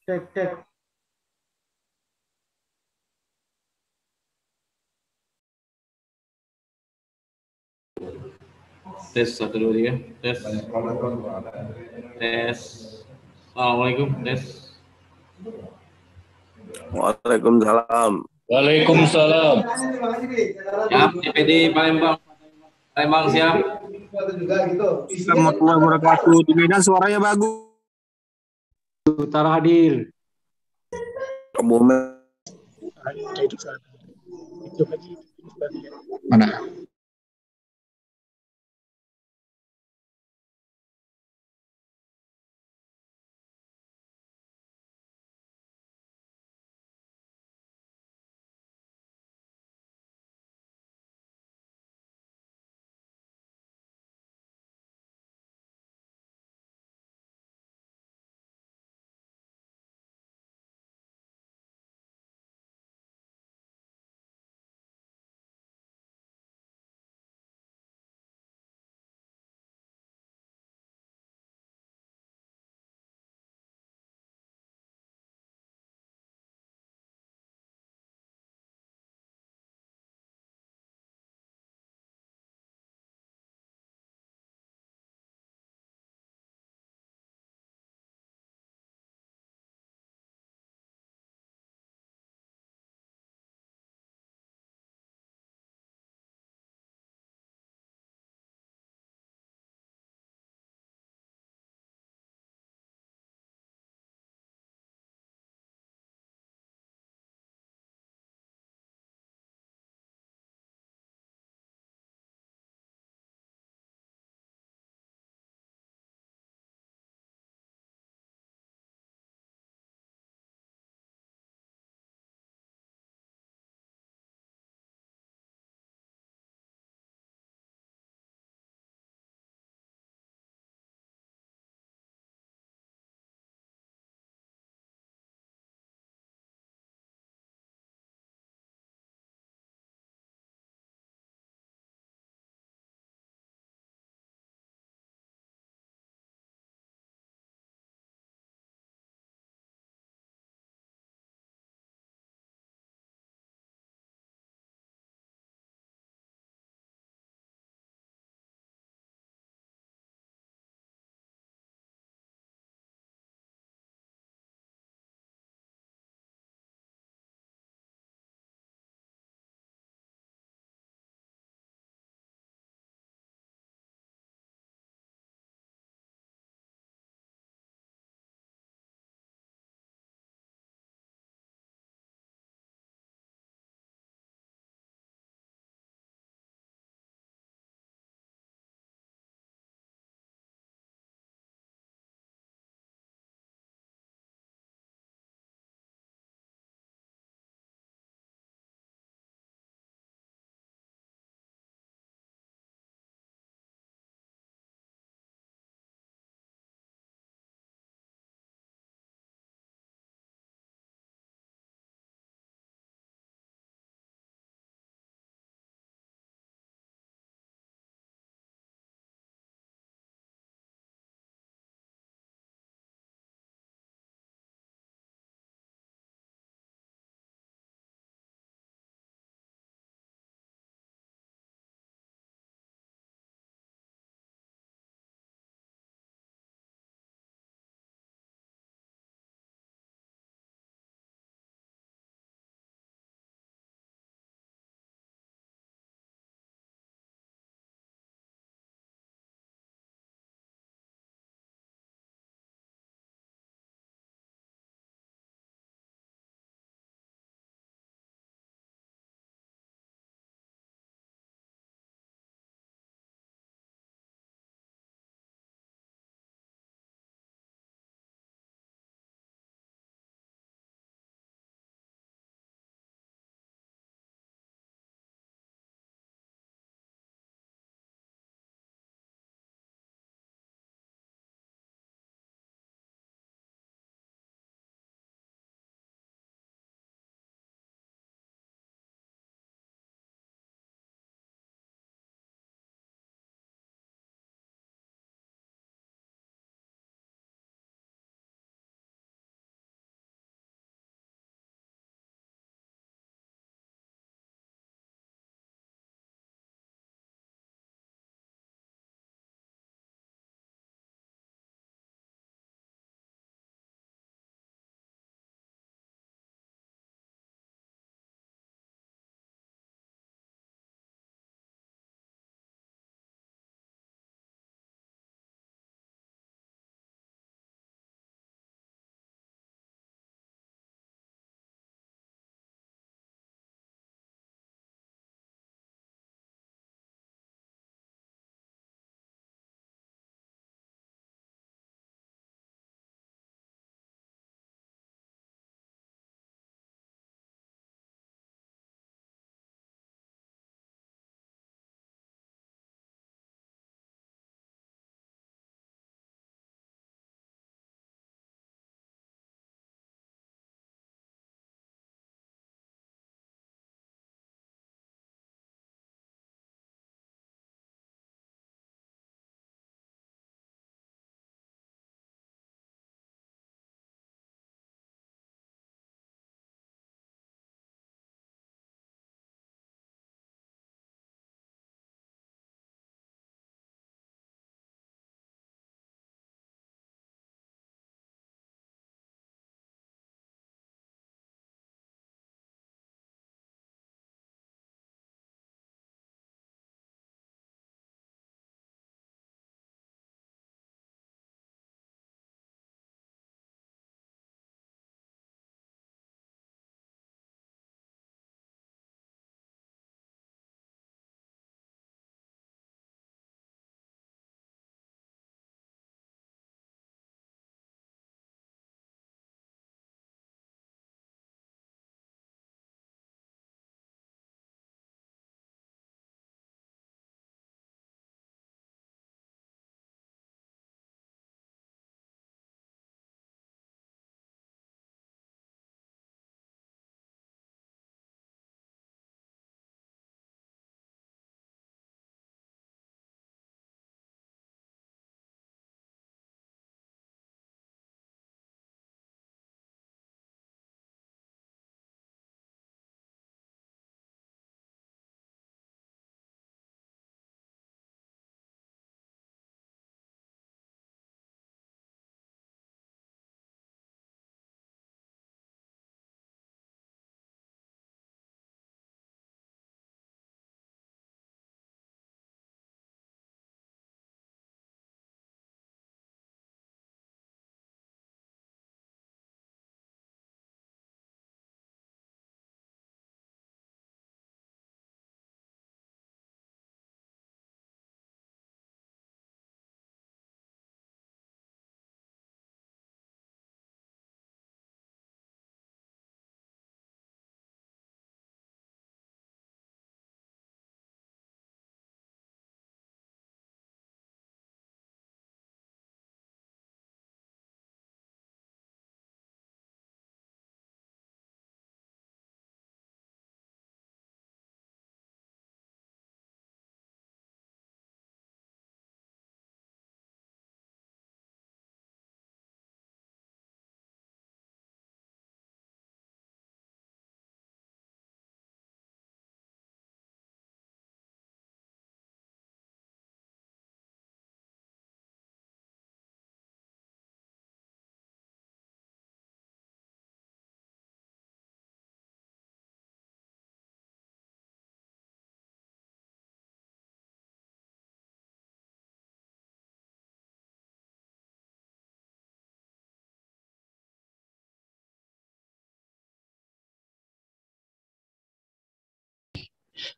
Cek, cek. Tes 1 2 3 tes. Tes. Assalamualaikum tes. Waalaikumsalam. Waalaikumsalam. Siap, DPD Palembang. Palembang siap. Assalamualaikum warahmatullahi wabarakatuh. Di Medan suaranya bagus. Utara hadir. Mana?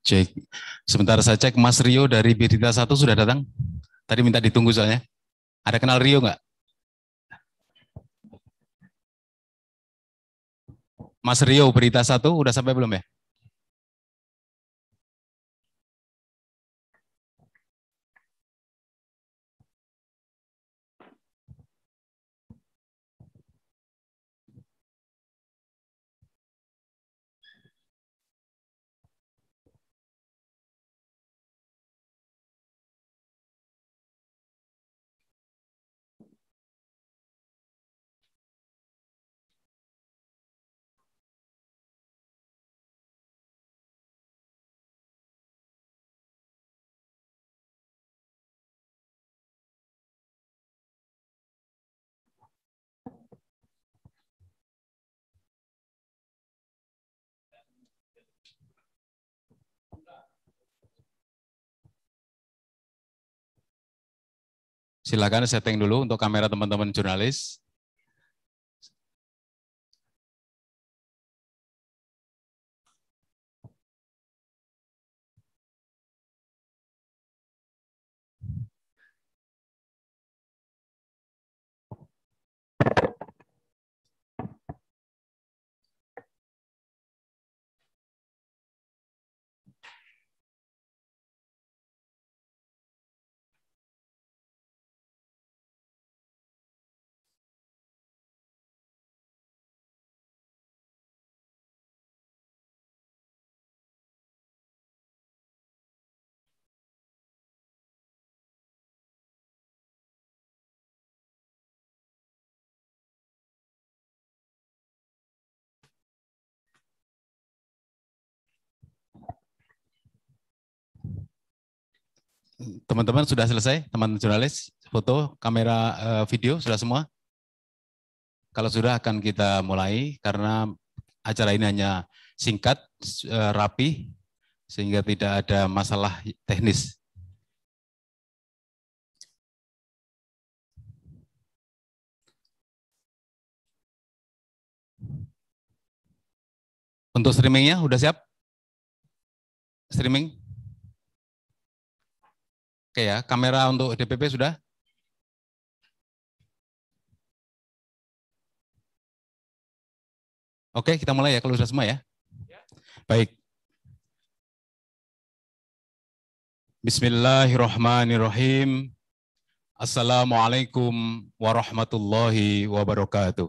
Cek. Sebentar saya cek, Mas Rio dari Berita 1 sudah datang? Tadi minta ditunggu soalnya. Ada kenal Rio nggak? Mas Rio Berita 1 udah sampai belum ya? Silakan setting dulu untuk kamera teman-teman jurnalis. Teman-teman sudah selesai, teman jurnalis, foto, kamera, video, sudah semua? Kalau sudah akan kita mulai, karena acara ini hanya singkat, rapi, sehingga tidak ada masalah teknis. Untuk streamingnya, udah siap? Streaming? Oke ya, kamera untuk DPP sudah? Oke, kita mulai ya kalau sudah semua ya. Baik. Bismillahirrahmanirrahim. Assalamualaikum warahmatullahi wabarakatuh.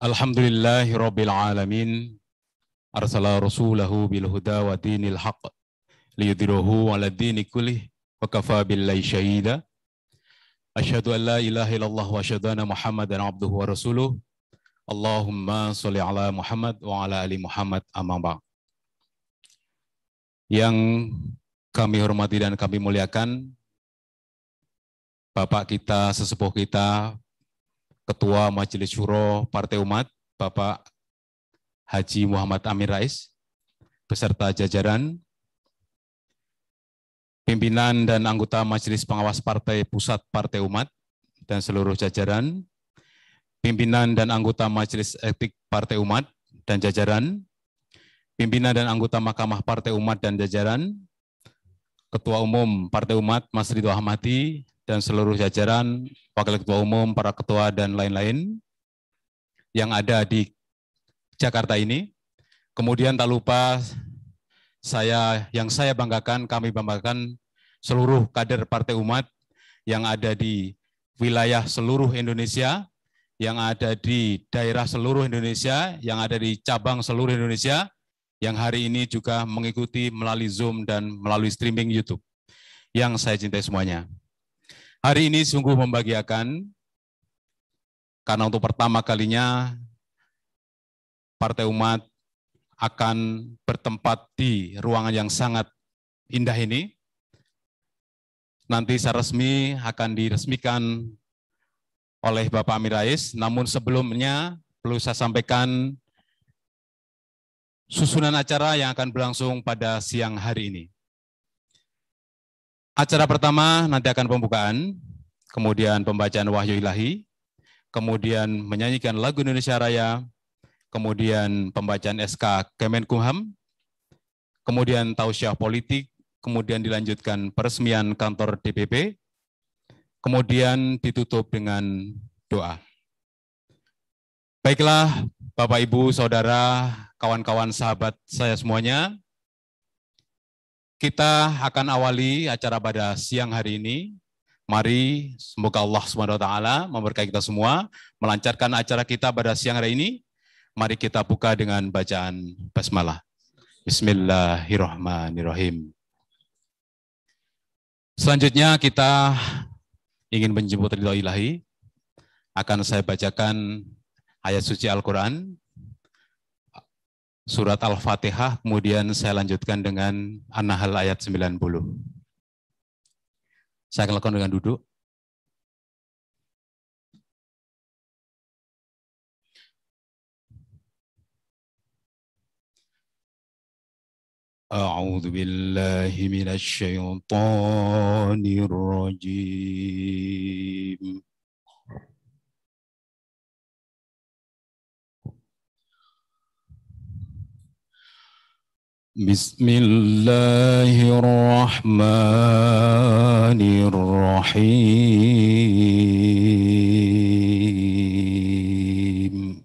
Alhamdulillahirabbil alamin. Arsala rasulahu bil huda wa dinil haqq liyudhhirahu 'ala dini kullih wa kafa billahi syahida. Asyhadu an la ilaha illallah wa asyhadu anna Muhammadan abduhu wa rasuluh. Allahumma sholli ala Muhammad wa ala ali Muhammad, amma ba'd. Yang kami hormati dan kami muliakan Bapak kita, sesepuh kita, Ketua Majelis Syuro Partai Umat, Bapak Haji Muhammad Amin Rais, beserta jajaran, pimpinan dan anggota Majelis Pengawas Partai Pusat Partai Umat dan seluruh jajaran, pimpinan dan anggota Majelis Etik Partai Umat dan jajaran, pimpinan dan anggota Mahkamah Partai Umat dan jajaran, Ketua Umum Partai Umat Mas Ridho Ahmadi dan seluruh jajaran, Wakil Ketua Umum, para ketua dan lain-lain yang ada di Jakarta ini. Kemudian tak lupa yang saya banggakan, kami banggakan seluruh kader Partai Umat yang ada di wilayah seluruh Indonesia, yang ada di daerah seluruh Indonesia, yang ada di cabang seluruh Indonesia, yang hari ini juga mengikuti melalui Zoom dan melalui streaming YouTube. Yang saya cintai semuanya. Hari ini sungguh membahagiakan, karena untuk pertama kalinya Partai Umat akan bertempat di ruangan yang sangat indah ini. Nanti secara resmi akan diresmikan oleh Bapak Amin Rais, namun sebelumnya perlu saya sampaikan susunan acara yang akan berlangsung pada siang hari ini. Acara pertama nanti akan pembukaan, kemudian pembacaan wahyu ilahi, kemudian menyanyikan lagu Indonesia Raya, kemudian pembacaan SK Kemenkumham, kemudian tausiah politik, kemudian dilanjutkan peresmian kantor DPP, kemudian ditutup dengan doa. Baiklah, Bapak, Ibu, Saudara, kawan-kawan sahabat saya semuanya, kita akan awali acara pada siang hari ini. Mari semoga Allah SWT memberkahi kita semua, melancarkan acara kita pada siang hari ini. Mari kita buka dengan bacaan basmalah. Bismillahirrahmanirrahim. Selanjutnya kita ingin menjemput ridho ilahi. Akan saya bacakan ayat suci Al-Quran, surat Al-Fatihah, kemudian saya lanjutkan dengan An-Nahl ayat 90. Saya akan lakukan dengan duduk. A'udzu billahi minasy syaithanir rajim. Bismillahirrahmanirrahim.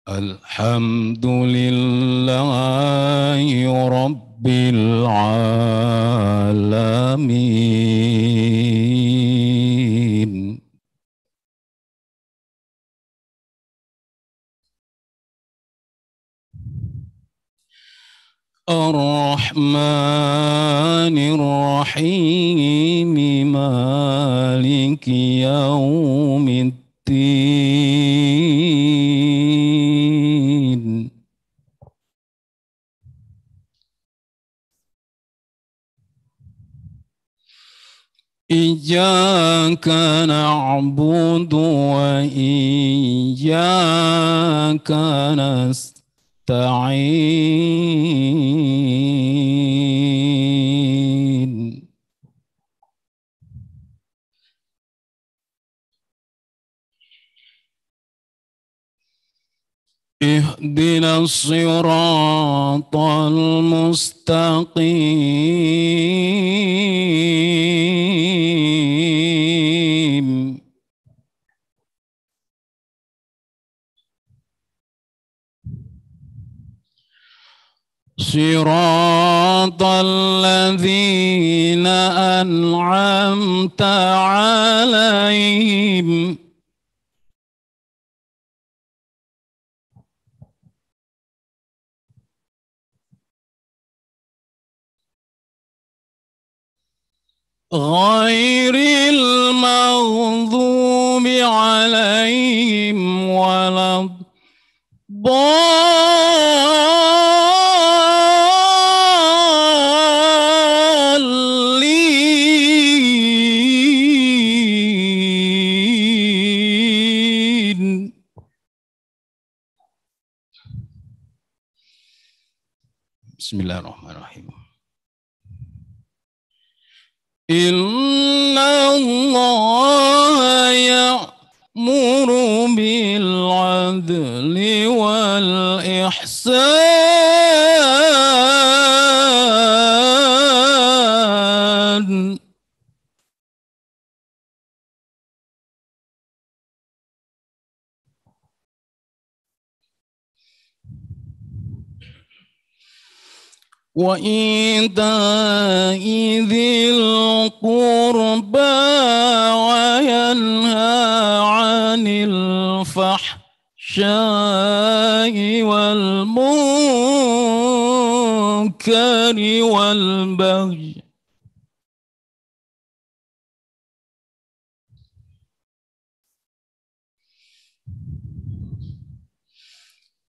Alhamdulillahi Rabbil Alamin. Ar-Rahmanir Rahim, Maliki Yaumiddin. Iyyaka na'budu wa iyyaka nasta'in. Ihdinas siratal mustaqim. Siratal ladzina an'amta 'alaihim. Ghairil maghdubi 'alaihim waladdallin. Bismillahirrahmanirrahim. Inna Allah ya'muru bil 'adli wal ihsan wa ita'i dzil qurba wa yanha 'anil fahsya'i wal munkari wal baghi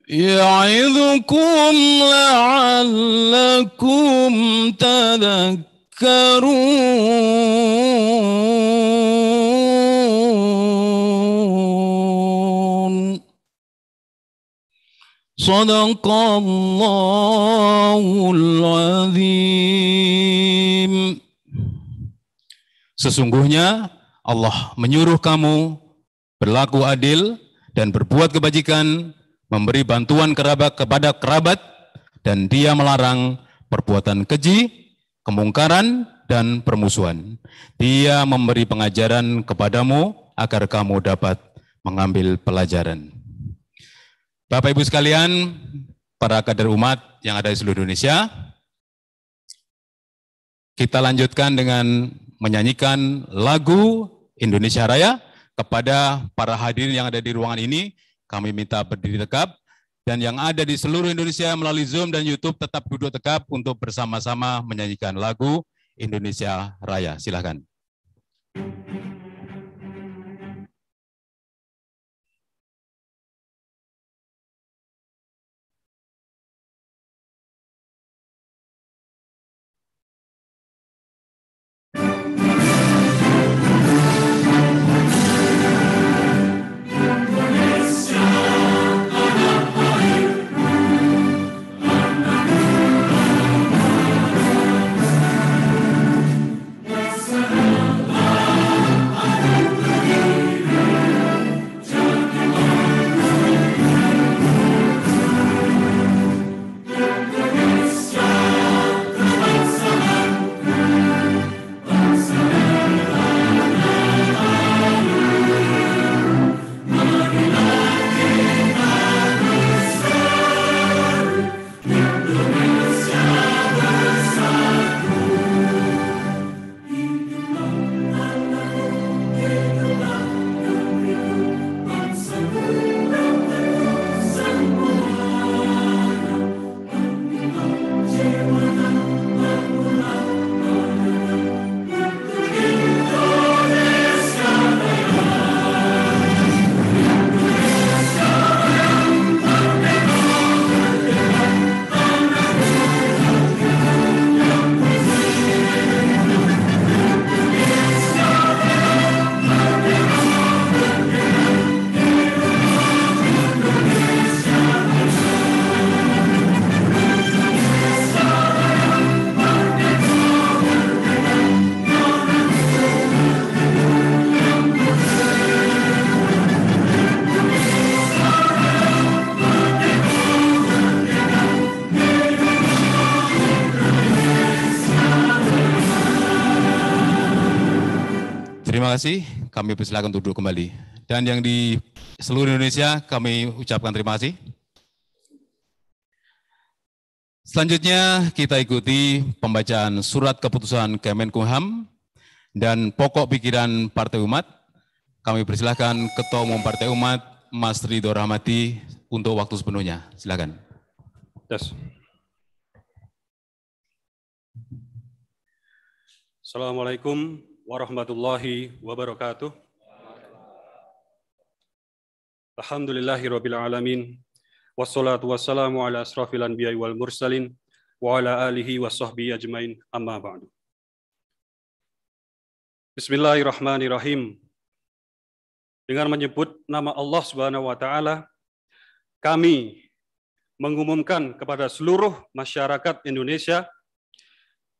ya'idukum la'allakum tadhakkarun. Sadaqallahul azim. Sesungguhnya Allah menyuruh kamu berlaku adil dan berbuat kebajikan, memberi bantuan kepada kerabat, dan Dia melarang perbuatan keji, kemungkaran, dan permusuhan. Dia memberi pengajaran kepadamu agar kamu dapat mengambil pelajaran. Bapak Ibu sekalian, para kader umat yang ada di seluruh Indonesia, kita lanjutkan dengan menyanyikan lagu Indonesia Raya. Kepada para hadirin yang ada di ruangan ini, kami minta berdiri tegap, dan yang ada di seluruh Indonesia melalui Zoom dan YouTube tetap duduk tegap untuk bersama-sama menyanyikan lagu Indonesia Raya. Silakan. Terima kasih, kami persilakan untuk duduk kembali. Dan yang di seluruh Indonesia kami ucapkan terima kasih. Selanjutnya kita ikuti pembacaan surat keputusan Kemenkumham dan pokok pikiran Partai Umat. Kami persilakan Ketua Umum Partai Umat, Mas Ridho Rahmati, untuk waktu sepenuhnya. Silakan. Yes. Assalamualaikum warahmatullahi wabarakatuh. Alhamdulillahirabbil alamin. Wassalatu wassalamu ala asrafil anbiya'i wal mursalin wa ala alihi washabbihi ajmain. Amma ba'du. Bismillahirrahmanirrahim. Dengan menyebut nama Allah Subhanahu wa taala, kami mengumumkan kepada seluruh masyarakat Indonesia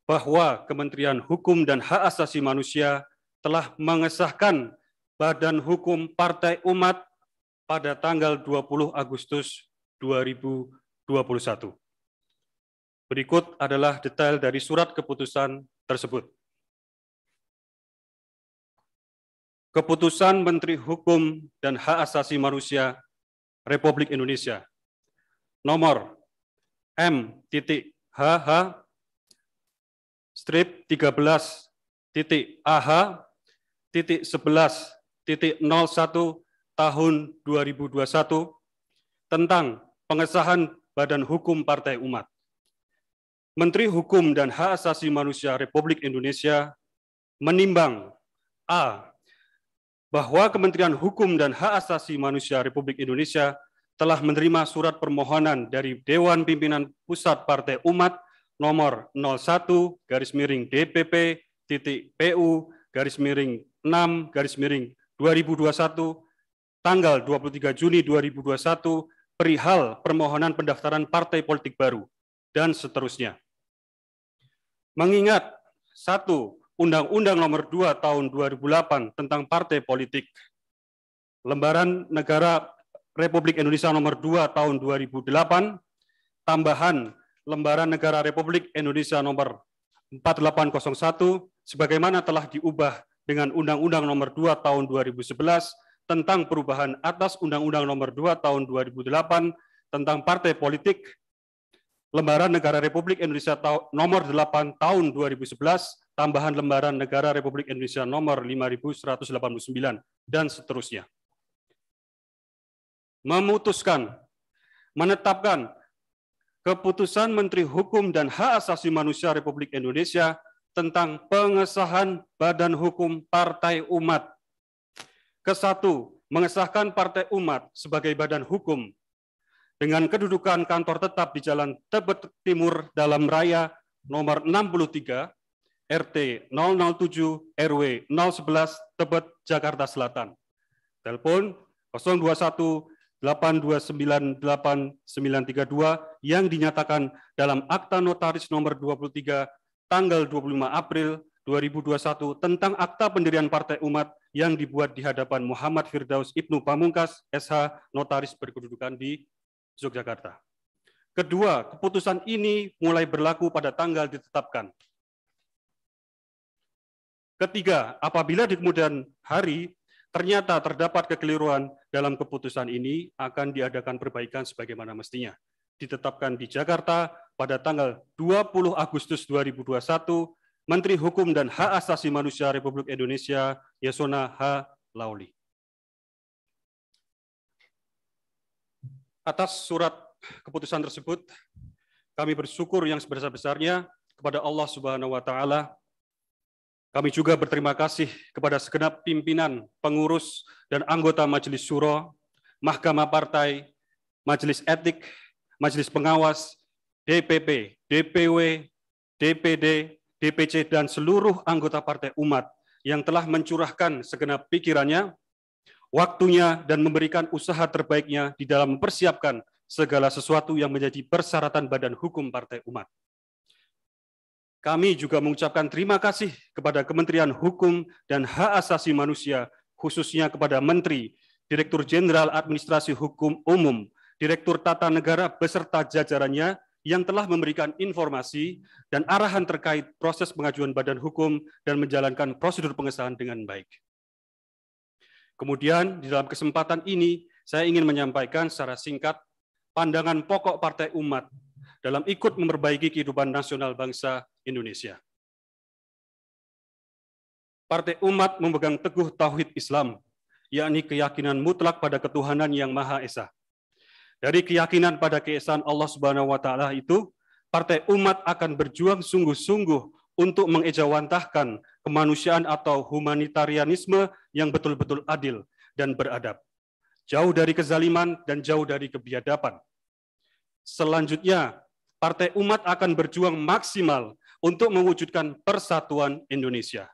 bahwa Kementerian Hukum dan Hak Asasi Manusia telah mengesahkan Badan Hukum Partai Umat pada tanggal 20 Agustus 2021. Berikut adalah detail dari surat keputusan tersebut. Keputusan Menteri Hukum dan Hak Asasi Manusia Republik Indonesia nomor M-13-AH-11.01 tahun 2021 tentang pengesahan Badan Hukum Partai Umat. Menteri Hukum dan Hak Asasi Manusia Republik Indonesia menimbang A. Bahwa Kementerian Hukum dan Hak Asasi Manusia Republik Indonesia telah menerima surat permohonan dari Dewan Pimpinan Pusat Partai Umat nomor 01-DPP-PU-6-2021 tanggal 23 Juni 2021 perihal permohonan pendaftaran partai politik baru dan seterusnya. Mengingat 1. Undang-Undang Nomor 2 Tahun 2008 tentang Partai Politik, Lembaran Negara Republik Indonesia Nomor 2 Tahun 2008, tambahan Lembaran Negara Republik Indonesia Nomor 4801, sebagaimana telah diubah dengan Undang-Undang Nomor 2 Tahun 2011 tentang perubahan atas Undang-Undang Nomor 2 Tahun 2008 tentang Partai Politik, Lembaran Negara Republik Indonesia Nomor 8 Tahun 2011, tambahan Lembaran Negara Republik Indonesia Nomor 5189, dan seterusnya. Memutuskan, menetapkan Keputusan Menteri Hukum dan Hak Asasi Manusia Republik Indonesia tentang pengesahan Badan Hukum Partai Umat. Ke-1, mengesahkan Partai Umat sebagai badan hukum dengan kedudukan kantor tetap di Jalan Tebet Timur Dalam Raya nomor 63, RT 007 RW 011 Tebet, Jakarta Selatan. Telepon 021 8298932 yang dinyatakan dalam Akta Notaris nomor 23 tanggal 25 April 2021 tentang Akta Pendirian Partai Umat yang dibuat di hadapan Muhammad Firdaus Ibnu Pamungkas, SH, Notaris berkedudukan di Yogyakarta. Kedua, keputusan ini mulai berlaku pada tanggal ditetapkan. Ketiga, apabila di kemudian hari ternyata terdapat kekeliruan dalam keputusan ini, akan diadakan perbaikan sebagaimana mestinya. Ditetapkan di Jakarta pada tanggal 20 Agustus 2021, Menteri Hukum dan Hak Asasi Manusia Republik Indonesia, Yasona H. Lauli. Atas surat keputusan tersebut, kami bersyukur yang sebesar-besarnya kepada Allah Subhanahu wa Ta'ala. Kami juga berterima kasih kepada segenap pimpinan, pengurus, dan anggota Majelis Syuro, Mahkamah Partai, Majelis Etik, Majelis Pengawas, DPP, DPW, DPD, DPC, dan seluruh anggota Partai Umat yang telah mencurahkan segenap pikirannya, waktunya, dan memberikan usaha terbaiknya di dalam mempersiapkan segala sesuatu yang menjadi persyaratan Badan Hukum Partai Umat. Kami juga mengucapkan terima kasih kepada Kementerian Hukum dan Hak Asasi Manusia, khususnya kepada Menteri, Direktur Jenderal Administrasi Hukum Umum, Direktur Tata Negara beserta jajarannya yang telah memberikan informasi dan arahan terkait proses pengajuan badan hukum dan menjalankan prosedur pengesahan dengan baik. Kemudian, di dalam kesempatan ini, saya ingin menyampaikan secara singkat pandangan pokok Partai Umat dalam ikut memperbaiki kehidupan nasional bangsa Indonesia. Partai Umat memegang teguh tauhid Islam, yakni keyakinan mutlak pada ketuhanan yang Maha Esa. Dari keyakinan pada keesaan Allah Subhanahu wa Ta'ala itu, Partai Umat akan berjuang sungguh-sungguh untuk mengejawantahkan kemanusiaan atau humanitarianisme yang betul-betul adil dan beradab, jauh dari kezaliman dan jauh dari kebiadaban. Selanjutnya, Partai Umat akan berjuang maksimal untuk mewujudkan persatuan Indonesia.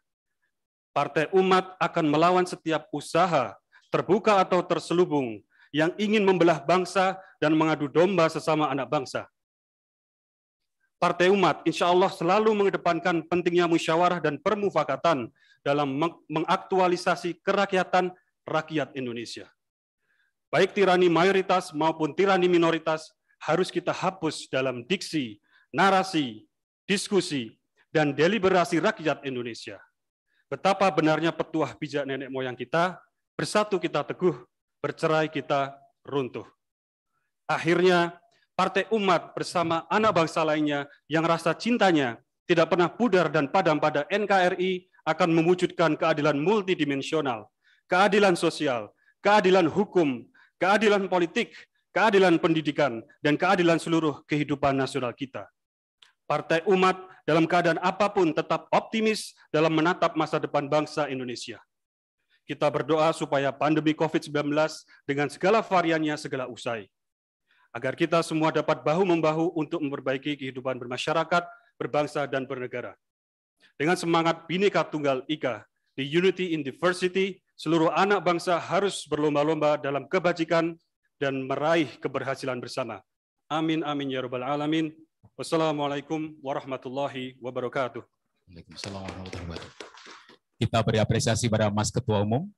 Partai Umat akan melawan setiap usaha, terbuka atau terselubung, yang ingin membelah bangsa dan mengadu domba sesama anak bangsa. Partai Umat insya Allah selalu mengedepankan pentingnya musyawarah dan permufakatan dalam mengaktualisasi kerakyatan rakyat Indonesia. Baik tirani mayoritas maupun tirani minoritas harus kita hapus dalam diksi, narasi, diskusi, dan deliberasi rakyat Indonesia. Betapa benarnya petuah bijak nenek moyang kita, bersatu kita teguh, bercerai kita runtuh. Akhirnya, Partai Umat bersama anak bangsa lainnya yang rasa cintanya tidak pernah pudar dan padam pada NKRI akan mewujudkan keadilan multidimensional, keadilan sosial, keadilan hukum, keadilan politik, keadilan pendidikan, dan keadilan seluruh kehidupan nasional kita. Partai Umat dalam keadaan apapun tetap optimis dalam menatap masa depan bangsa Indonesia. Kita berdoa supaya pandemi COVID-19 dengan segala variannya segera usai, agar kita semua dapat bahu-membahu untuk memperbaiki kehidupan bermasyarakat, berbangsa, dan bernegara. Dengan semangat Bhinneka Tunggal Ika, di Unity in Diversity, seluruh anak bangsa harus berlomba-lomba dalam kebajikan dan meraih keberhasilan bersama. Amin, amin, ya rabbal alamin. Wassalamualaikum warahmatullahi wabarakatuh. Waalaikumsalam warahmatullahi wabarakatuh. Kita beri apresiasi pada Mas Ketua Umum.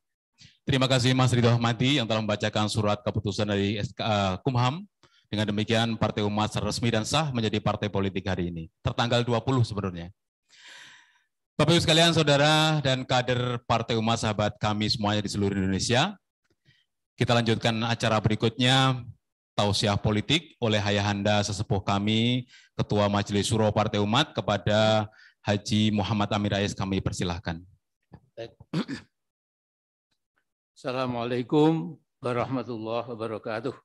Terima kasih Mas Ridho Ahmadi yang telah membacakan surat keputusan dari Kumham. Dengan demikian Partai Umat secara resmi dan sah menjadi partai politik hari ini. Tertanggal 20 sebenarnya. Bapak Ibu sekalian, saudara dan kader Partai Umat, sahabat kami semuanya di seluruh Indonesia. Kita lanjutkan acara berikutnya, tausiah politik oleh Ayahanda sesepuh kami, Ketua Majelis Syuro Partai Umat, kepada Haji Muhammad Amir Rais, kami persilahkan. Assalamualaikum warahmatullahi wabarakatuh.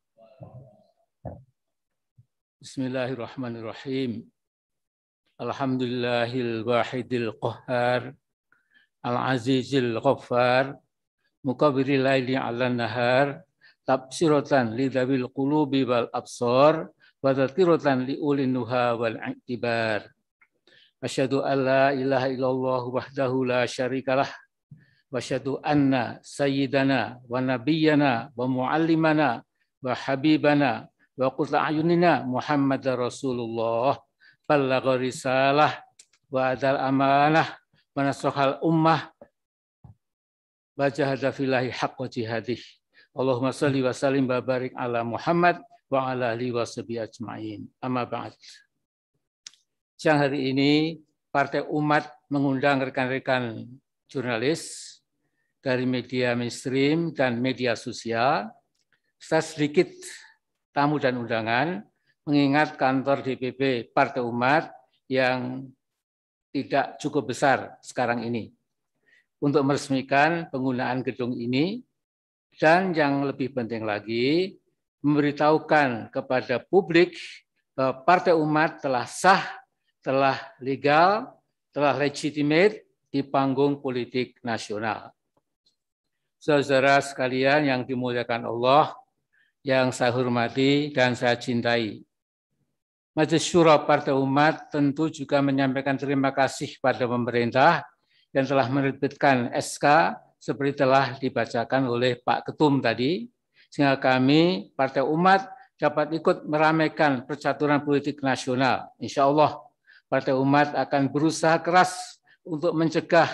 Bismillahirrahmanirrahim. Alhamdulillahil wahidil qahhar, al-azizil ghaffar, mukabiril laili 'alan nahar, tabsiratan lidawil qulubi wal absar, wa dzakiratan liulil nuha wal i'tibar. Asyhadu an la ilaha illallah wahdahu la syarikalah, wa asyhadu anna sayyidana wa nabiyyana wa muallimana wa habibana wa qurrata a'yunina Muhammadar Rasulullah, ballagha risalah wa adal amanah wa nasahal ummah wa jahada fillahi haqqa jihadih. Allahumma shalli wa sallim wa barik ala Muhammad wa ala alihi wa sahbihi ajmain. Amma ba'd. Siang hari ini Partai Umat mengundang rekan-rekan jurnalis dari media mainstream dan media sosial, serta sedikit tamu dan undangan, mengingat kantor DPP Partai Umat yang tidak cukup besar sekarang ini, untuk meresmikan penggunaan gedung ini, dan yang lebih penting lagi, memberitahukan kepada publik bahwa Partai Umat telah sah, telah legal, telah legitimate di panggung politik nasional. Saudara sekalian yang dimuliakan Allah, yang saya hormati dan saya cintai, Majelis Syuro Partai Umat tentu juga menyampaikan terima kasih pada pemerintah yang telah menerbitkan SK seperti telah dibacakan oleh Pak Ketum tadi, sehingga kami Partai Umat dapat ikut meramaikan percaturan politik nasional. Insya Allah Partai Umat akan berusaha keras untuk mencegah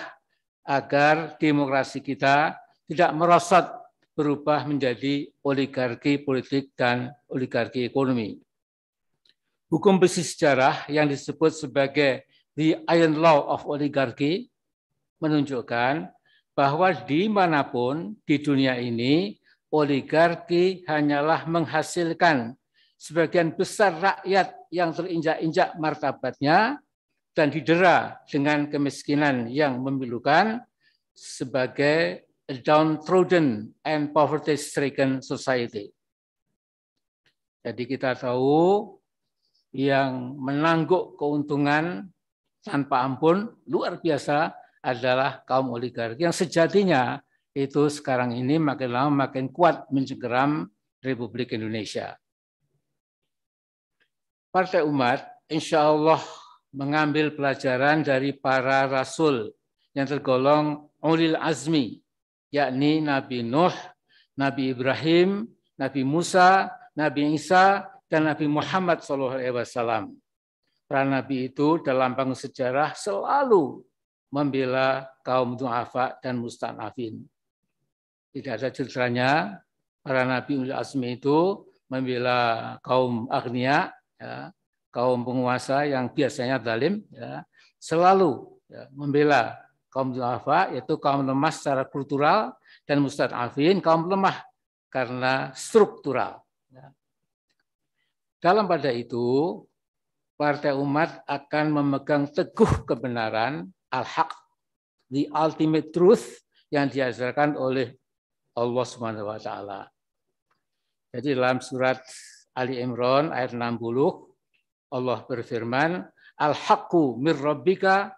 agar demokrasi kita tidak merosot berubah menjadi oligarki politik dan oligarki ekonomi. Hukum besi sejarah yang disebut sebagai the Iron Law of Oligarchy menunjukkan bahwa dimanapun di dunia ini, oligarki hanyalah menghasilkan sebagian besar rakyat yang terinjak-injak martabatnya dan didera dengan kemiskinan yang memilukan sebagai a downtrodden and poverty-stricken society. Jadi kita tahu yang menangguk keuntungan tanpa ampun luar biasa adalah kaum oligarki yang sejatinya itu sekarang ini makin lama makin kuat mencengkeram Republik Indonesia. Partai Umat insya Allah mengambil pelajaran dari para rasul yang tergolong ulil azmi, yakni Nabi Nuh, Nabi Ibrahim, Nabi Musa, Nabi Isa, dan Nabi Muhammad SAW. Para nabi itu dalam panggung sejarah selalu membela kaum du'afa dan mustad'afin. Tidak ada ceritanya para nabi ulil azmi itu membela kaum agnia, ya, kaum penguasa yang biasanya zalim, ya, selalu ya, membela kaum du'afa, yaitu kaum lemah secara kultural, dan mustad'afin, kaum lemah karena struktural. Dalam pada itu, Partai Umat akan memegang teguh kebenaran, al-haq, the ultimate truth, yang diajarkan oleh Allah Subhanahu wa Ta'ala. Jadi dalam surat Ali Imran ayat 60, Allah berfirman, al-haqqu mir rabbika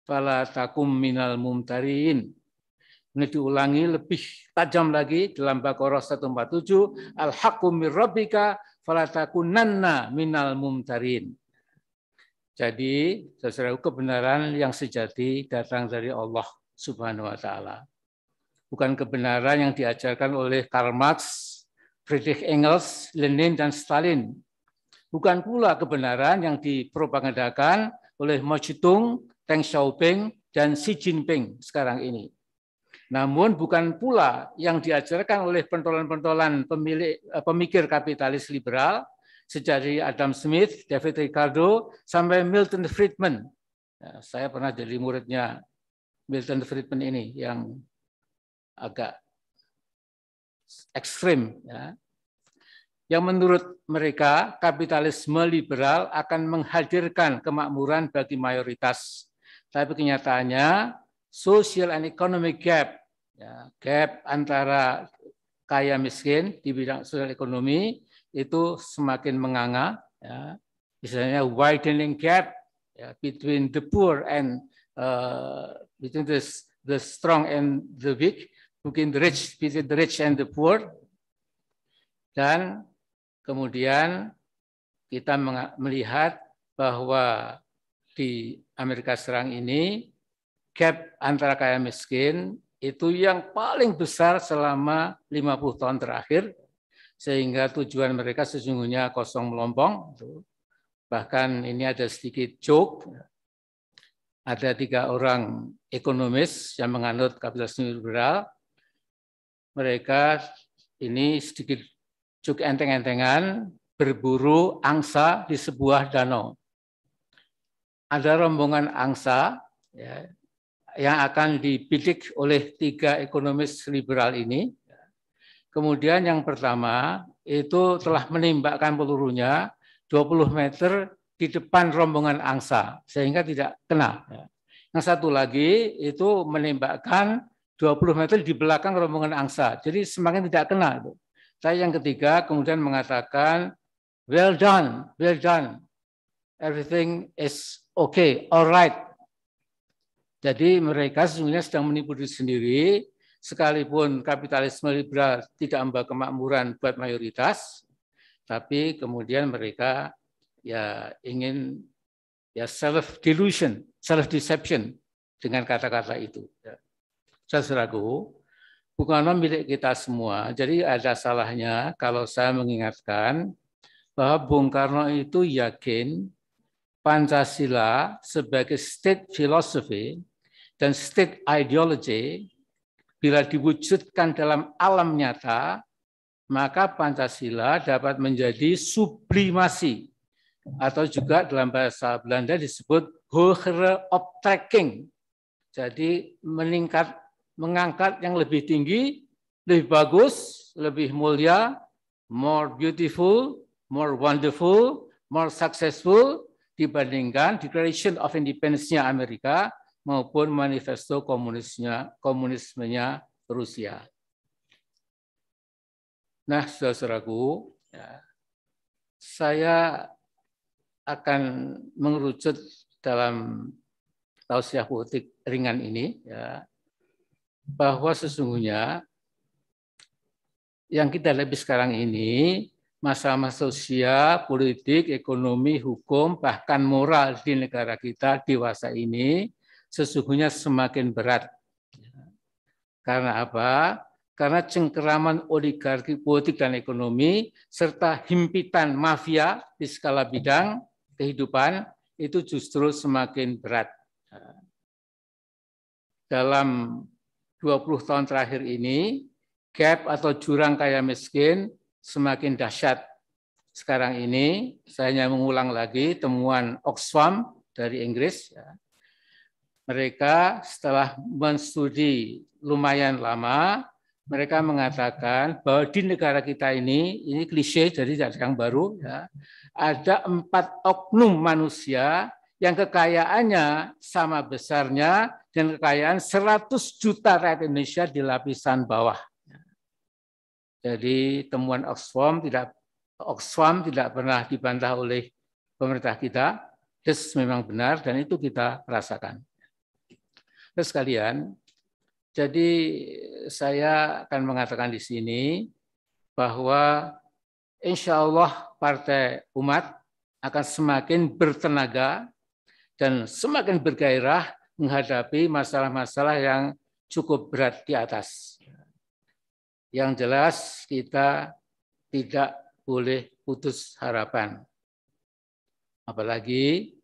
fala takum minal mumtarin. Ini diulangi lebih tajam lagi dalam Baqarah 147, al-haqqu mir rabbika fala takunanna minal mumtarin. Jadi, saudara, kebenaran yang sejati datang dari Allah Subhanahu wa Ta'ala. Bukan kebenaran yang diajarkan oleh Karl Marx, Friedrich Engels, Lenin, dan Stalin. Bukan pula kebenaran yang dipropagandakan oleh Mao Zedong Deng Xiaoping, dan Xi Jinping sekarang ini. Namun bukan pula yang diajarkan oleh pentolan-pentolan pemikir kapitalis liberal, sejak dari Adam Smith, David Ricardo, sampai Milton Friedman. Nah, saya pernah jadi muridnya Milton Friedman ini yang agak ekstrim. Ya. Yang menurut mereka, kapitalisme liberal akan menghadirkan kemakmuran bagi mayoritas. Tapi kenyataannya, social and economic gap, ya, gap antara kaya miskin di bidang sosial ekonomi itu semakin menganga. Ya. Misalnya widening gap ya, between the poor and between the strong and the weak, between the rich and the poor. Dan kemudian kita melihat bahwa di Amerika Serikat ini gap antara kaya miskin itu yang paling besar selama 50 tahun terakhir, sehingga tujuan mereka sesungguhnya kosong melompong. Bahkan ini ada sedikit joke, ada 3 orang ekonomis yang menganut kapitalisme liberal, mereka ini sedikit joke enteng-entengan berburu angsa di sebuah danau. Ada rombongan angsa ya, yang akan dibidik oleh 3 ekonomis liberal ini. Kemudian yang pertama itu telah menembakkan pelurunya 20 meter di depan rombongan angsa sehingga tidak kena. Yang satu lagi itu menembakkan 20 meter di belakang rombongan angsa, jadi semakin tidak kena. Saya yang ketiga kemudian mengatakan, well done, everything is okay, alright. Jadi mereka sesungguhnya sedang menipu diri sendiri, sekalipun kapitalisme liberal tidak membawa kemakmuran buat mayoritas, tapi kemudian mereka ya ingin ya self delusion, self deception dengan kata-kata itu. Saudaraku, Bung Karno milik kita semua. Jadi ada salahnya kalau saya mengingatkan bahwa Bung Karno itu yakin Pancasila sebagai state philosophy dan state ideology bila diwujudkan dalam alam nyata, maka Pancasila dapat menjadi sublimasi atau juga dalam bahasa Belanda disebut hogere optrekking. Jadi mengangkat yang lebih tinggi, lebih bagus, lebih mulia, more beautiful, more wonderful, more successful dibandingkan Declaration of Independence-nya Amerika maupun manifesto komunismenya Rusia. Nah, saudaraku, ya, saya akan mengerucut dalam tausiah politik ringan ini, ya, bahwa sesungguhnya yang kita lihat sekarang ini, masalah sosial, politik, ekonomi, hukum, bahkan moral di negara kita dewasa ini sesungguhnya semakin berat. Karena apa? Karena cengkeraman oligarki politik dan ekonomi serta himpitan mafia di skala bidang kehidupan itu justru semakin berat. Dalam 20 tahun terakhir ini, gap atau jurang kaya miskin semakin dahsyat. Sekarang ini, saya hanya mengulang lagi temuan Oxfam dari Inggris. Mereka setelah menstudi lumayan lama, mereka mengatakan bahwa di negara kita ini klise jadi tidak yang baru, ya, ada 4 oknum manusia yang kekayaannya sama besarnya dan kekayaan 100 juta rakyat Indonesia di lapisan bawah. Jadi temuan Oxfam tidak pernah dibantah oleh pemerintah kita, memang benar dan itu kita rasakan. Terus sekalian, jadi saya akan mengatakan di sini bahwa insya Allah Partai Umat akan semakin bertenaga dan semakin bergairah menghadapi masalah-masalah yang cukup berat di atas. Yang jelas kita tidak boleh putus harapan. Apalagi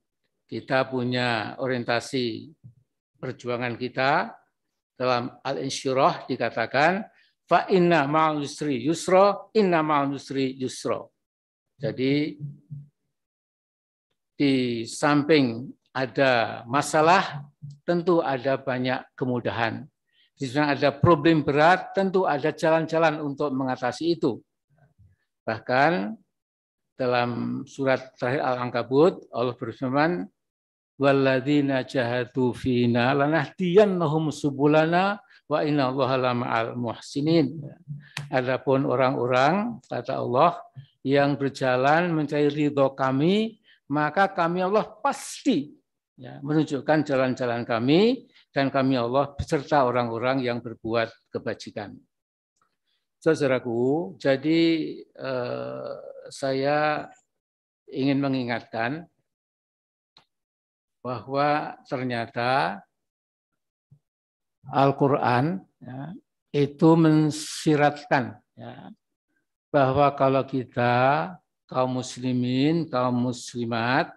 kita punya orientasi perjuangan kita. Dalam Al-Insyirah dikatakan, fa inna ma'al yusri yusra, inna ma'al yusri yusra. Jadi di samping ada masalah, tentu ada banyak kemudahan. Di sana ada problem berat, tentu ada jalan-jalan untuk mengatasi itu. Bahkan dalam surat terakhir Al-Ankabut, Allah berfirman, walladzina jahadu fina lanahdiyannahum subulana wa innallaha lama'al muhsinin. Adapun orang-orang, kata Allah, yang berjalan mencari ridho kami, maka kami Allah pasti menunjukkan jalan-jalan kami, dan kami Allah beserta orang-orang yang berbuat kebajikan. Saudaraku, jadi saya ingin mengingatkan bahwa ternyata Al-Quran itu mensiratkan bahwa kalau kita kaum muslimin, kaum muslimat,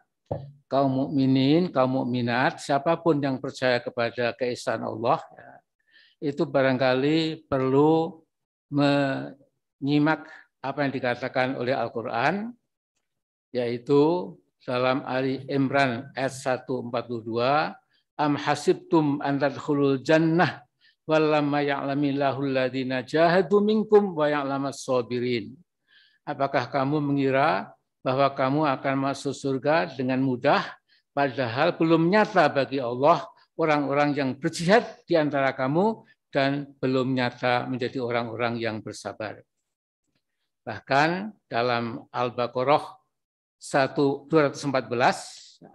kaum mukminin, kaum mukminat, siapapun yang percaya kepada keesaan Allah, itu barangkali perlu menyimak apa yang dikatakan oleh Al-Quran, yaitu dalam Ali Imran ayat 142, am hasibtum an tadkhulul jannah walamma ya'lamillahu alladziina jahadu minkum wa ya'lamas sabirin. Apakah kamu mengira bahwa kamu akan masuk surga dengan mudah, padahal belum nyata bagi Allah orang-orang yang berjihad di antara kamu dan belum nyata menjadi orang-orang yang bersabar. Bahkan dalam Al-Baqarah 214,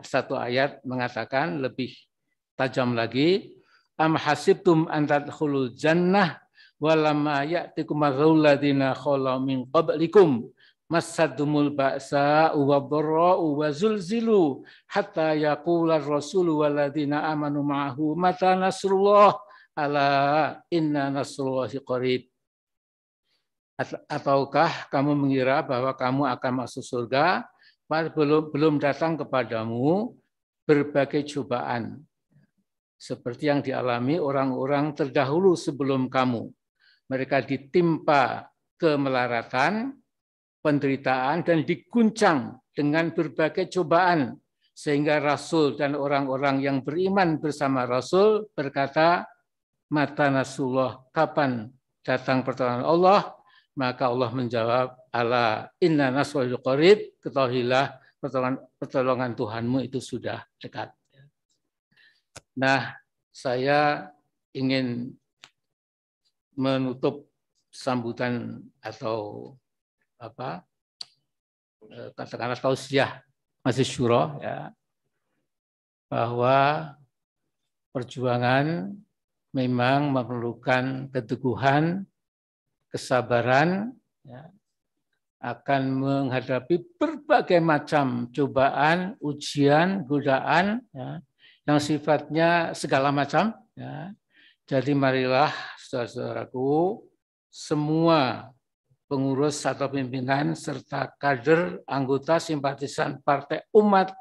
satu ayat mengatakan lebih tajam lagi, am hasibtum an tadkhulul jannah walamma ya'tikum mathalul ladzina khalu min qablikum massadumul ba'sa wad-dharra'u wa zulzilu hatta yaqula ar-rasulu wal ladzina amanu ma'ahu mata nasrullah ala inna nasrullahi qarib. Ataukah kamu mengira bahwa kamu akan masuk surga belum datang kepadamu berbagai cobaan seperti yang dialami orang-orang terdahulu sebelum kamu. Mereka ditimpa kemelaratan, penderitaan, dan diguncang dengan berbagai cobaan, sehingga Rasul dan orang-orang yang beriman bersama Rasul berkata, mata nasrullah, kapan datang pertolongan Allah? Maka Allah menjawab, ala inna nasrullahi qarib, ketahuilah pertolongan Tuhanmu itu sudah dekat. Nah, saya ingin menutup sambutan atau katakanlah tausiah Majelis Syuro, bahwa perjuangan memang memerlukan keteguhan, kesabaran, akan menghadapi berbagai macam cobaan, ujian, godaan, yang sifatnya segala macam. Jadi marilah saudara-saudaraku, semua pengurus atau pimpinan serta kader, anggota, simpatisan Partai Umat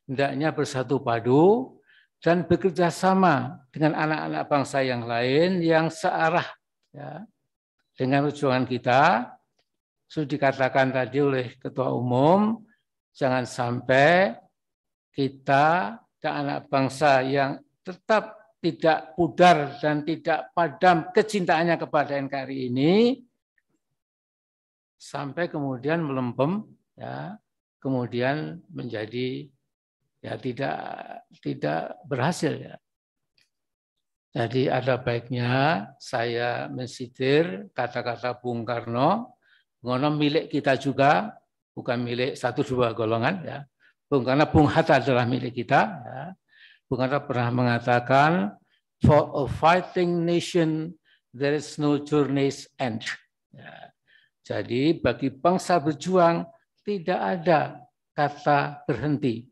hendaknya bersatu padu dan bekerja sama dengan anak-anak bangsa yang lain yang searah dengan perjuangan kita. Sudah dikatakan tadi oleh Ketua Umum, jangan sampai kita dan anak bangsa yang tetap tidak pudar dan tidak padam kecintaannya kepada NKRI ini sampai kemudian melempem, kemudian menjadi tidak berhasil. Jadi ada baiknya saya mensitir kata-kata Bung Karno, milik kita juga, bukan milik 1-2 golongan. Karena Bung Hatta adalah milik kita. Bung Karno pernah mengatakan, for a fighting nation, there is no journey's end. Jadi bagi bangsa berjuang, tidak ada kata berhenti.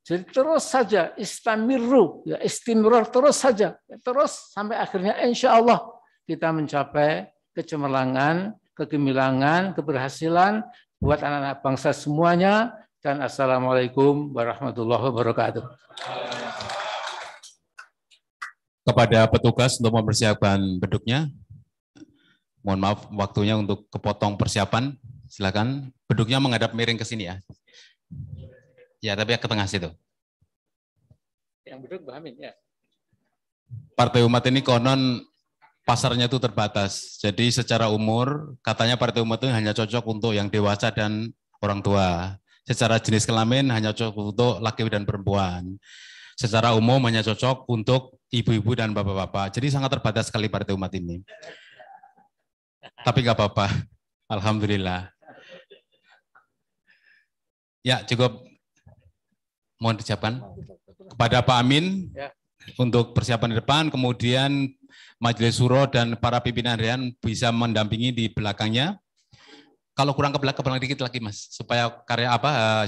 Jadi terus saja, istimrar terus saja. Terus sampai akhirnya insya Allah kita mencapai kecemerlangan, kegemilangan, keberhasilan buat anak-anak bangsa semuanya dan assalamualaikum warahmatullahi wabarakatuh. Kepada petugas untuk mempersiapkan beduknya, mohon maaf waktunya untuk kepotong persiapan. Silakan beduknya menghadap miring ke sini ya. Ya, tapi ke tengah situ. Yang beduk Mbak Amin ya. Partai Umat ini konon pasarnya itu terbatas. Jadi secara umur katanya Partai Umat itu hanya cocok untuk yang dewasa dan orang tua. Secara jenis kelamin hanya cocok untuk laki dan perempuan. Secara umum hanya cocok untuk ibu-ibu dan bapak-bapak. Jadi sangat terbatas sekali Partai Umat ini. Tapi nggak apa-apa. Alhamdulillah. Ya, cukup. Mohon disiapkan. Kepada Pak Amin untuk persiapan di depan, kemudian Majelis Suro dan para pimpinan harian bisa mendampingi di belakangnya. Kalau kurang ke belakang dikit lagi Mas, supaya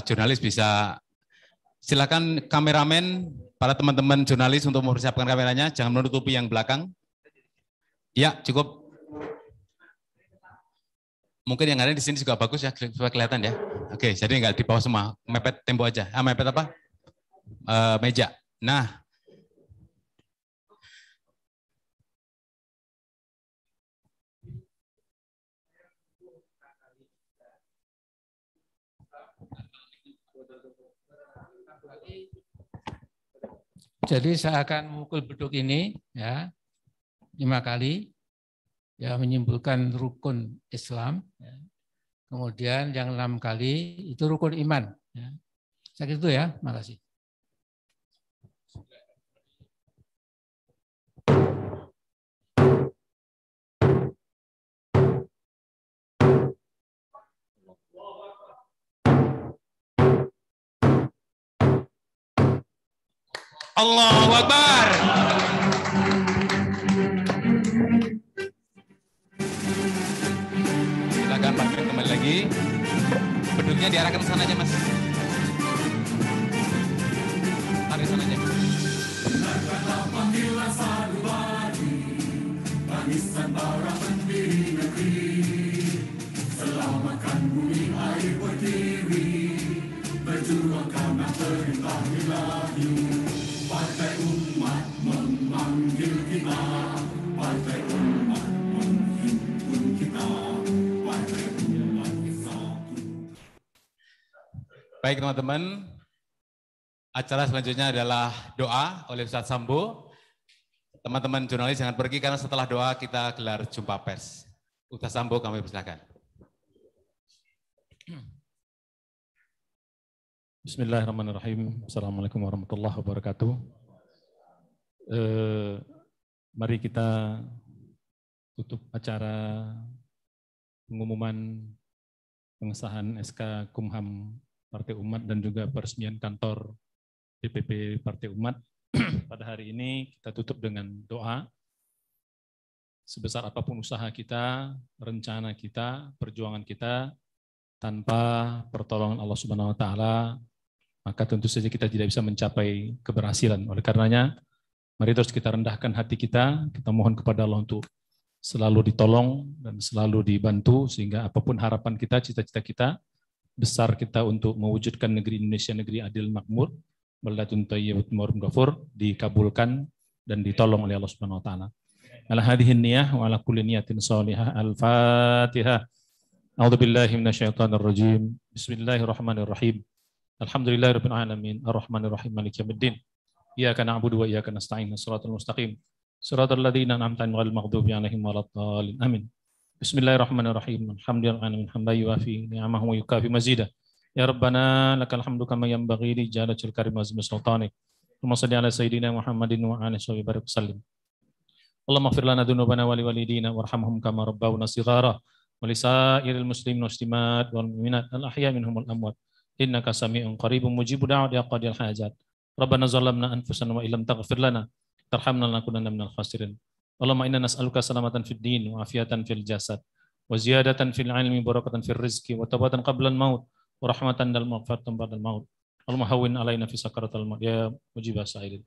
jurnalis bisa. Silakan kameramen, para teman-teman jurnalis untuk mempersiapkan kameranya, jangan menutupi yang belakang. Ya, cukup. Mungkin yang ada di sini juga bagus ya, supaya kelihatan ya. Oke, jadi nggak di bawah semua, mepet tembok aja. Mepet apa? Meja. Nah, jadi saya akan memukul beduk ini ya 5 kali, ya menyimpulkan rukun Islam. Ya. Kemudian yang 6 kali itu rukun iman. Ya. Saya gitu ya, makasih. Allahu Akbar. Silakan Pak Mir kembali lagi. Beduknya diarahkan ke sana aja Mas. Tarik sana aja. Selamatkan bumi air berdiri, berjuang karena perintah Ilahi. Partai Umat memanggil kita, Partai Umat menghimpun kita, Partai Umat bersatu. Baik teman-teman, acara selanjutnya adalah doa oleh Ustadz Sambo. Teman-teman jurnalis jangan pergi karena setelah doa kita gelar jumpa pers. Ustadz Sambo kami persilakan. Bismillahirrahmanirrahim. Assalamualaikum warahmatullahi wabarakatuh. Mari kita tutup acara pengumuman pengesahan SK Kumham Partai Umat dan juga peresmian kantor DPP Partai Umat. Pada hari ini kita tutup dengan doa. Sebesar apapun usaha kita, rencana kita, perjuangan kita, tanpa pertolongan Allah Subhanahu wa taala, maka tentu saja kita tidak bisa mencapai keberhasilan. Oleh karenanya, mari terus kita rendahkan hati kita mohon kepada Allah untuk selalu ditolong dan selalu dibantu, sehingga apapun harapan kita, cita-cita kita, besar kita untuk mewujudkan negeri Indonesia, negeri adil makmur, baldatun thayyibatun wa rabbun ghafur, dikabulkan dan ditolong oleh Allah Subhanahu wa taala. Ala hadhihi niyah wa ala kulli niyatin shalihah. Al-Fatihah. A'udzubillahi minasyaitonir rajim. Bismillahirrahmanirrahim. Alhamdulillahirabbil alamin. Arrahmanirrahim. Maliki yaumiddin. Iyyaka na'budu wa iyyaka nasta'in. Shiratal mustaqim. Shiratal ladzina an'amta 'alaihim ghairil maghdubi 'alaihim waladdallin. Amin. Bismillahirrahmanirrahim. Alhamdulillahi hamdan yuwafi ni'amahu wa yukafi mazida. Ya Rabbana lakal hamdu kama yanbaghi li jalatil karim wa azmi sultanik. Allahumma shalli ala sayyidina Muhammadin wa ala alihi wa sallim. Allahumma ighfir lana dzunubana wa liwalidina warhamhum kama rabbawna shighara. Walisairil muslimin muslimat wal mu'minat al ahya minhum wal amwat innaka sami'un qaribun mujibud da'wat ya qadil hajat. Rabbana zalamna anfusana wa illam taghfir lana tarhamna lanakunanna minal khasirin. Allahumma inna nas'aluka salamatan fid din wa afiatan fil jasad wa ziyadatan fil ilmi barakatan fil rizqi wa tawbatan qabla al maut wa rahmatan dal maghfiratan ba'da al maut. Allahumma hawwin alaina fi sakaratil maut ya mujibas sa'ilin.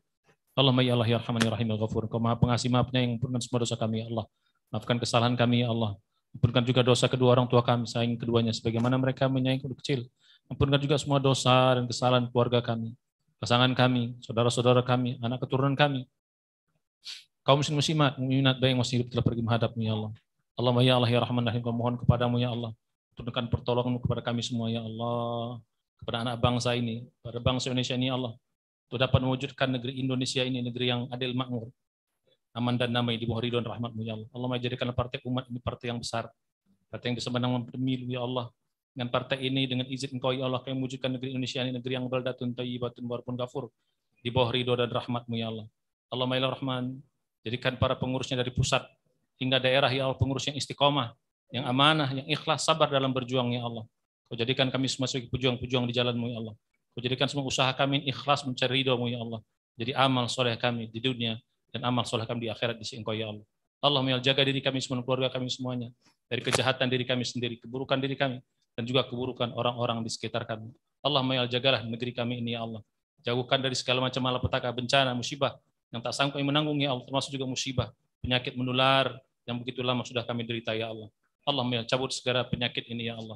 Allahumma ya Allah ya Rahman ya Rahim ya Ghafur. Kau Maha Pengasih Maha Penyayang, ampunkan semua dosa kami ya Allah. Maafkan kesalahan kami ya Allah. Ampunkan juga dosa kedua orang tua kami, sayang keduanya sebagaimana mereka menyayangi kedua kecil. Ampunkan juga semua dosa dan kesalahan keluarga kami, pasangan kami, saudara-saudara kami, anak keturunan kami, kaum muslimat, mukminat baik yang masih hidup telah pergi menghadap-Mu ya Allah. Allahumma ya Allah ya Rahman Rahim, kami mohon kepadamu ya Allah, turunkan pertolongan-Mu kepada kami semua ya Allah, kepada anak bangsa ini, pada bangsa Indonesia ini ya Allah, untuk dapat mewujudkan negeri Indonesia ini negeri yang adil makmur, aman dan damai di bawah ridho dan rahmat-Mu ya Allah. Allahumma jadikan partai umat ini partai yang besar, partai yang bisa menang pemilu ya Allah. Dengan partai ini, dengan izin Engkau ya Allah, kami mewujudkan negeri Indonesia ini negeri yang baldatun thayyibatun walaupun ghafur, di bawah ridho dan rahmat-Mu ya Allah. Allahumma ya Rahman, jadikan para pengurusnya dari pusat hingga daerah ya Allah, pengurus yang istiqomah, yang amanah, yang ikhlas, sabar dalam berjuang ya Allah. Kau jadikan kami semua sebagai pejuang-pejuang di jalan-Mu ya Allah. Kau jadikan semua usaha kami ikhlas mencari ridho-Mu ya Allah. Jadi amal soleh kami di dunia dan amal soleh kami di akhirat di sisi Engkau ya Allah. Allahumma jaga diri kami semua, keluarga kami semuanya dari kejahatan diri kami sendiri, keburukan diri kami, dan juga keburukan orang-orang di sekitar kami. Allahumma jagalah negeri kami ini ya Allah. Jauhkan dari segala macam malapetaka, bencana, musibah yang tak sanggup kami menanggung ya Allah, termasuk juga musibah, penyakit menular yang begitu lama sudah kami derita ya Allah. Allahumma cabut segala penyakit ini ya Allah.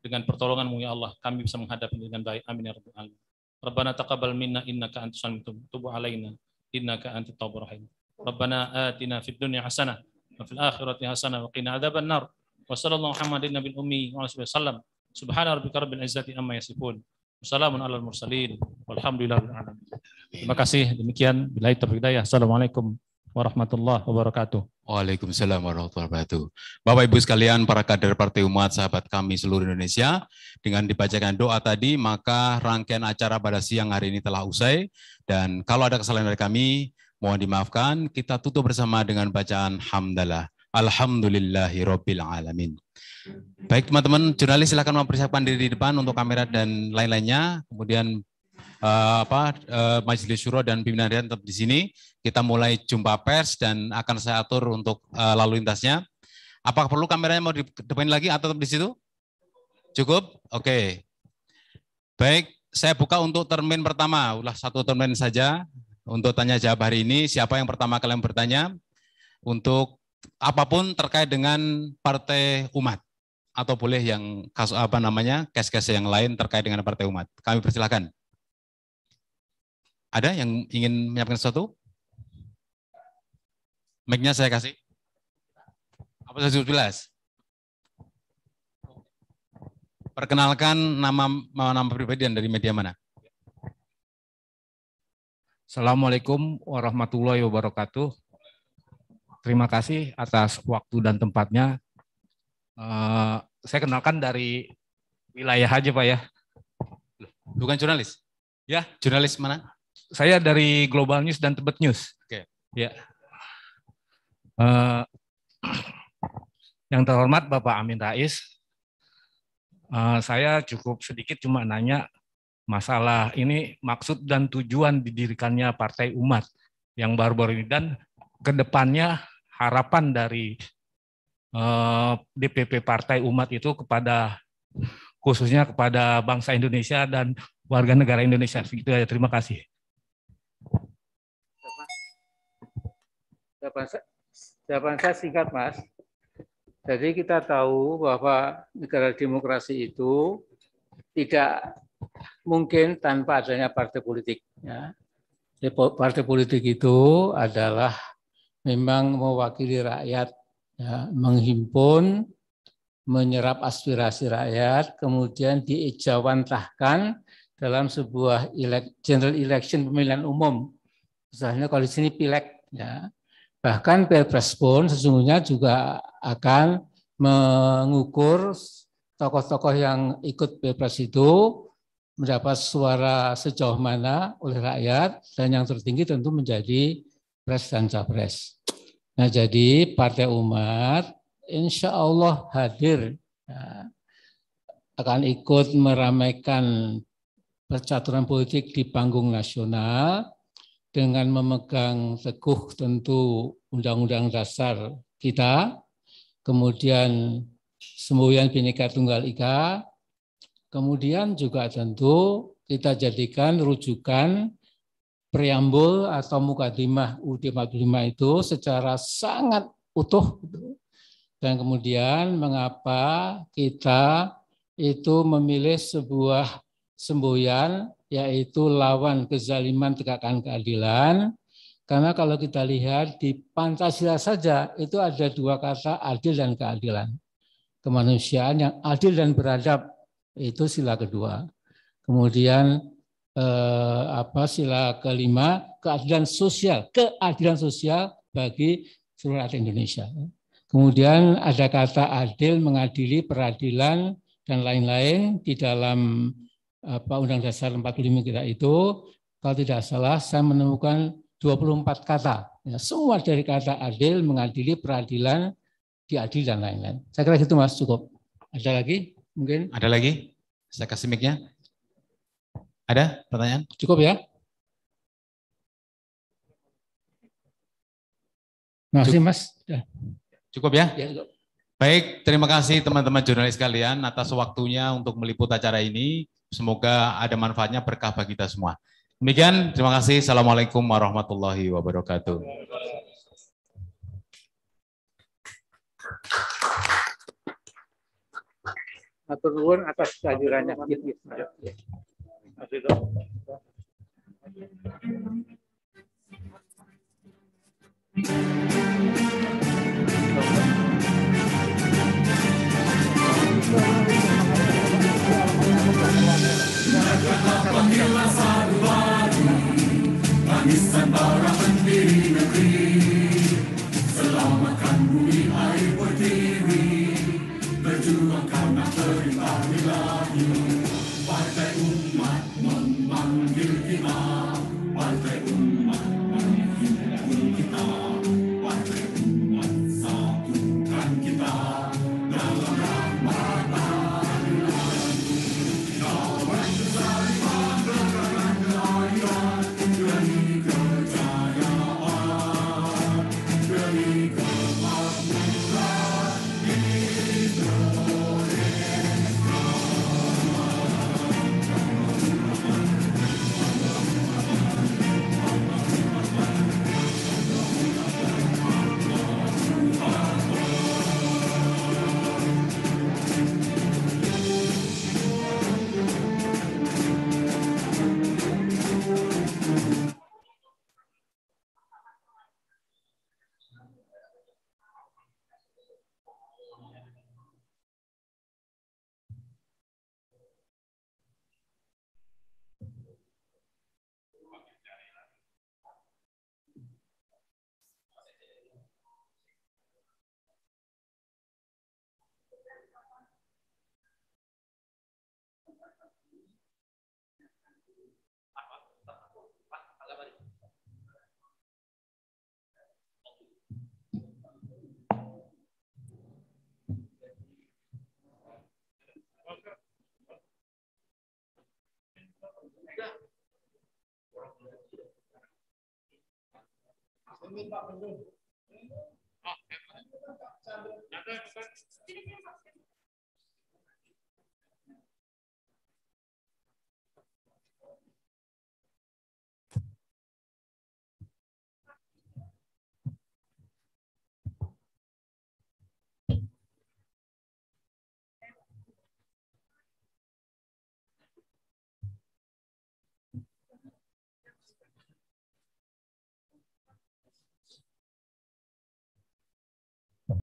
Dengan pertolongan-Mu ya Allah, kami bisa menghadapi dengan baik. Amin ya rabbal alamin. Rabbana taqabbal minna innaka antas samiul alim, tub alaina innaka antat tawwabur rahim. Rabbana atina fid dunya hasanah wa fil akhirati hasanah wa qina adzaban nar. Wa sallallahu Muhammadin nabiyil ummi wa alihi wasallam. Subhana rabbika rabbil izzati amma yasifun. Wassalamun alal mursalin. Walhamdulillahil alamin. Terima kasih. Demikian billahi taufiq hidayah. Assalamualaikum warahmatullahi wabarakatuh. Waalaikumsalam warahmatullahi wabarakatuh. Bapak Ibu sekalian, para kader Partai Umat, sahabat kami seluruh Indonesia, dengan dibacakan doa tadi, maka rangkaian acara pada siang hari ini telah usai. Dan kalau ada kesalahan dari kami, mohon dimaafkan. Kita tutup bersama dengan bacaan hamdalah. Alhamdulillahirabbil alamin. Baik teman-teman, jurnalis silakan mempersiapkan diri di depan untuk kamera dan lain-lainnya. Kemudian Majelis Syuro dan pimpinan harian tetap di sini. Kita mulai jumpa pers dan akan saya atur untuk lalu lintasnya. Apakah perlu kameranya mau didepanin lagi atau tetap di situ? Cukup? Oke. Baik, saya buka untuk termin pertama. Ulah satu termin saja untuk tanya jawab hari ini. Siapa yang pertama kalian bertanya untuk apapun terkait dengan Partai Umat, atau boleh yang case-case yang lain terkait dengan Partai Umat. Kami persilakan. Ada yang ingin menyampaikan sesuatu? Mic-nya saya kasih. Apa saya jelas? Perkenalkan nama pribadi dan dari media mana? Assalamualaikum warahmatullahi wabarakatuh. Terima kasih atas waktu dan tempatnya. Saya kenalkan dari wilayah aja Pak ya. Bukan jurnalis? Ya. Jurnalis mana? Saya dari Global News dan Tebet News. Oke. Ya. Yang terhormat Bapak Amin Rais, saya cukup sedikit cuma nanya masalah ini maksud dan tujuan didirikannya Partai Umat yang baru-baru ini dan kedepannya harapan dari DPP Partai Umat itu kepada khususnya kepada bangsa Indonesia dan warga negara Indonesia. Segitu aja. Terima kasih. Jawaban saya singkat, Mas. Jadi kita tahu bahwa negara demokrasi itu tidak mungkin tanpa adanya partai politik. Ya. Partai politik itu adalah memang mewakili rakyat, ya, menghimpun, menyerap aspirasi rakyat, kemudian diejawantahkan dalam sebuah general election pemilihan umum. Misalnya kalau di sini pileg, ya. Bahkan Pilpres pun sesungguhnya juga akan mengukur tokoh-tokoh yang ikut Pilpres itu mendapat suara sejauh mana oleh rakyat, dan yang tertinggi tentu menjadi Pres dan Capres. Nah, jadi Partai Umat insya Allah hadir, ya, akan ikut meramaikan percaturan politik di panggung nasional dengan memegang teguh tentu Undang-Undang Dasar kita, kemudian semboyan Bhinneka Tunggal Ika, kemudian juga tentu kita jadikan rujukan preambul atau mukadimah UUD 45 itu secara sangat utuh. Dan kemudian mengapa kita itu memilih sebuah semboyan, yaitu lawan kezaliman tegakkan keadilan. Karena kalau kita lihat di Pancasila saja itu ada dua kata, adil dan keadilan. Kemanusiaan yang adil dan beradab itu sila kedua. Kemudian sila kelima, keadilan sosial bagi seluruh rakyat Indonesia. Kemudian ada kata adil, mengadili, peradilan dan lain-lain di dalam Undang Dasar 45 kita itu. Kalau tidak salah saya menemukan 24 kata. Ya, semua dari kata adil, mengadili, peradilan, diadil dan lain-lain. Saya kira itu Mas, cukup. Ada lagi? Mungkin? Ada lagi? Saya kasih mic-nya. Ada pertanyaan? Cukup ya? Masih Mas? Cukup ya? Ya, cukup. Baik, terima kasih teman-teman jurnalis sekalian atas waktunya untuk meliput acara ini. Semoga ada manfaatnya, berkah bagi kita semua. Demikian, terima kasih. Assalamualaikum warahmatullahi wabarakatuh. Matur nuwun atas kehadirannya. Tangisan bara pendiri negeri, selamatkan bumi air berdiri, berjuang karena perintah Ilahi. Partai Umat memanggil kita, Partai Umat menghimpun kita, Partai Umat satukan kita dalam rahmat Ilahi. Lawan kezaliman, kebenaran, keadilan, demi kejayaan, demi kemakmuran Indonesia. Pak